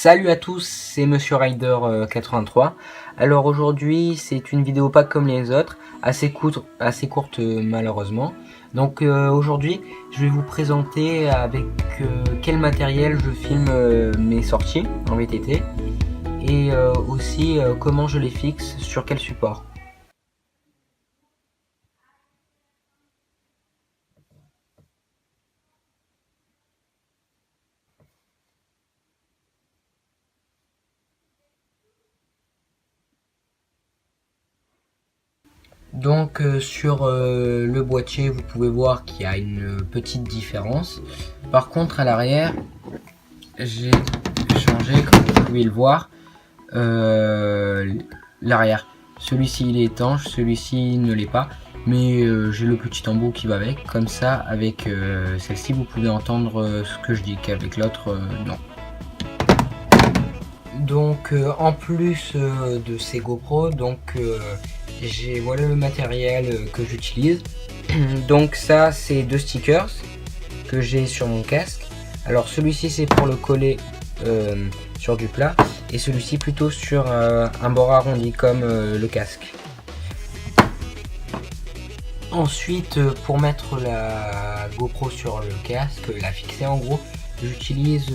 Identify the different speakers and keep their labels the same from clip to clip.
Speaker 1: Salut à tous, c'est Monsieur Rider 83. Alors aujourd'hui c'est une vidéo pas comme les autres, assez courte malheureusement. Donc aujourd'hui je vais vous présenter avec quel matériel je filme mes sorties en VTT et aussi comment je les fixe sur quel support. Donc sur le boîtier vous pouvez voir qu'il y a une petite différence. Par contre à l'arrière j'ai changé, comme vous pouvez le voir, l'arrière. Celui-ci il est étanche, celui-ci ne l'est pas, mais j'ai le petit embout qui va avec. Comme ça, avec celle-ci vous pouvez entendre ce que je dis, qu'avec l'autre non. Donc en plus de ces GoPro, j'ai voilà le matériel que j'utilise. Donc ça c'est deux stickers que j'ai sur mon casque. Alors celui-ci c'est pour le coller sur du plat et celui-ci plutôt sur un bord arrondi comme le casque. Ensuite pour mettre la GoPro sur le casque, la fixer en gros, j'utilise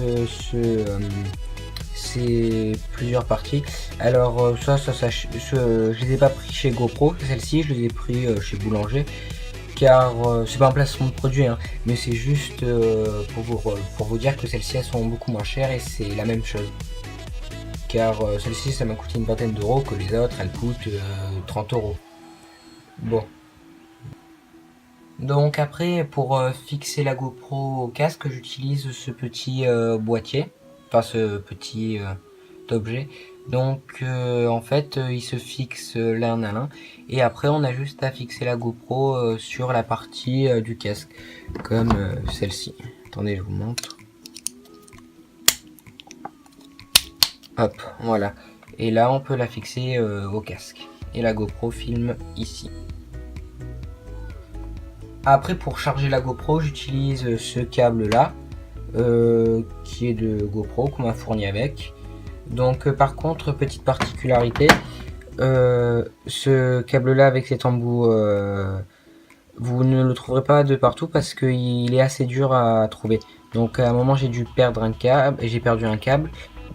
Speaker 1: ces plusieurs parties. Alors je les ai pas pris chez GoPro, celle-ci je les ai pris chez Boulanger, car c'est pas un placement de produit hein, mais c'est juste pour vous dire que celles-ci elles sont beaucoup moins chères et c'est la même chose, car celle-ci ça m'a coûté une vingtaine d'euros, que les autres elles coûtent 30 euros. Bon, donc après pour fixer la GoPro au casque j'utilise ce petit boîtier, enfin ce petit objet. Donc en fait il se fixe l'un à l'un et après on a juste à fixer la GoPro sur la partie du casque comme celle-ci. Attendez, je vous montre. Hop, voilà. Et là on peut la fixer au casque et la GoPro filme ici. Après pour charger la GoPro j'utilise ce câble là qui est de GoPro qu'on m'a fourni avec. Donc par contre, petite particularité, ce câble là avec cet embout, vous ne le trouverez pas de partout parce qu'il est assez dur à trouver. Donc à un moment j'ai dû perdre un câble, j'ai perdu un câble,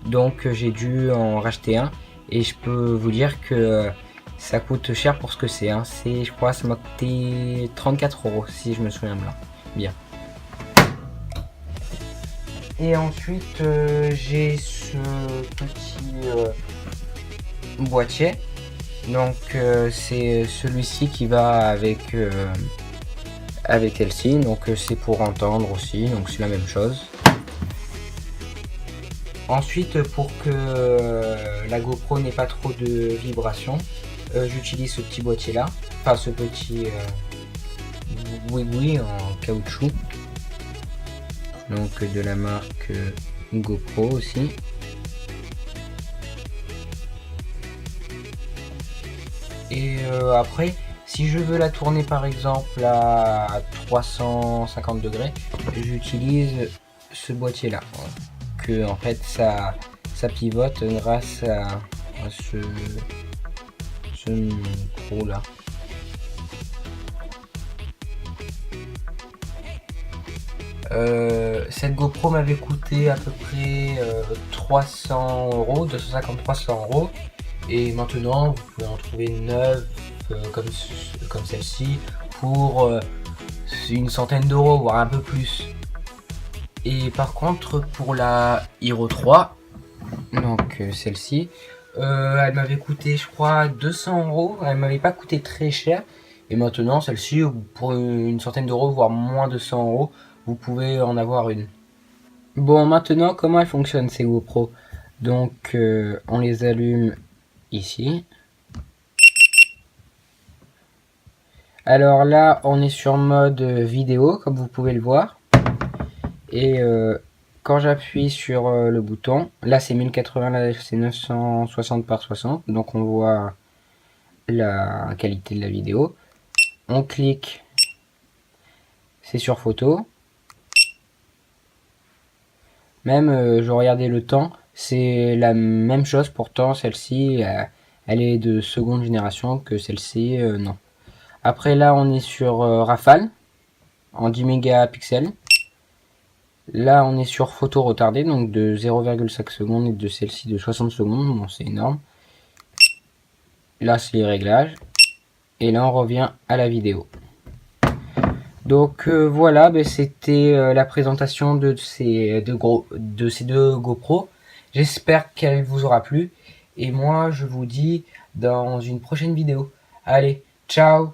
Speaker 1: donc j'ai dû en racheter un et je peux vous dire que ça coûte cher pour ce que c'est. Hein. Je crois ça m'a coûté 34 euros si je me souviens bien. Et ensuite j'ai ce petit boîtier, donc c'est celui-ci qui va avec avec celle-ci, donc c'est pour entendre aussi, donc c'est la même chose. Ensuite pour que la GoPro n'ait pas trop de vibrations, j'utilise ce petit boîtier là, enfin ce petit oui en caoutchouc, donc de la marque GoPro aussi. Et après si je veux la tourner par exemple à 350 degrés, j'utilise ce boîtier là, que en fait ça pivote grâce à ce micro là. Cette GoPro m'avait coûté à peu près 300 euros, 250-300 euros, et maintenant vous pouvez en trouver une neuve comme celle-ci pour une centaine d'euros, voire un peu plus. Et par contre pour la Hero 3, donc celle-ci, elle m'avait coûté je crois 200 euros, elle m'avait pas coûté très cher, et maintenant celle-ci pour une centaine d'euros, voire moins de 100 euros, vous pouvez en avoir une. Bon, maintenant comment elles fonctionnent ces GoPro? Donc on les allume ici. Alors là on est sur mode vidéo comme vous pouvez le voir, et quand j'appuie sur le bouton, là c'est 1080, là c'est 960 par 60, donc on voit la qualité de la vidéo. On clique, c'est sur photo. Même je regardais le temps, C'est la même chose, pourtant celle-ci, elle est de seconde génération que celle-ci, non. Après là, on est sur Rafale, en 10 mégapixels. Là, on est sur photo retardée, donc de 0,5 secondes et de celle-ci de 60 secondes. Bon, c'est énorme. Là, c'est les réglages. Et là, on revient à la vidéo. Donc voilà, ben, c'était la présentation de ces deux GoPro. J'espère qu'elle vous aura plu. Et moi, je vous dis dans une prochaine vidéo. Allez, ciao!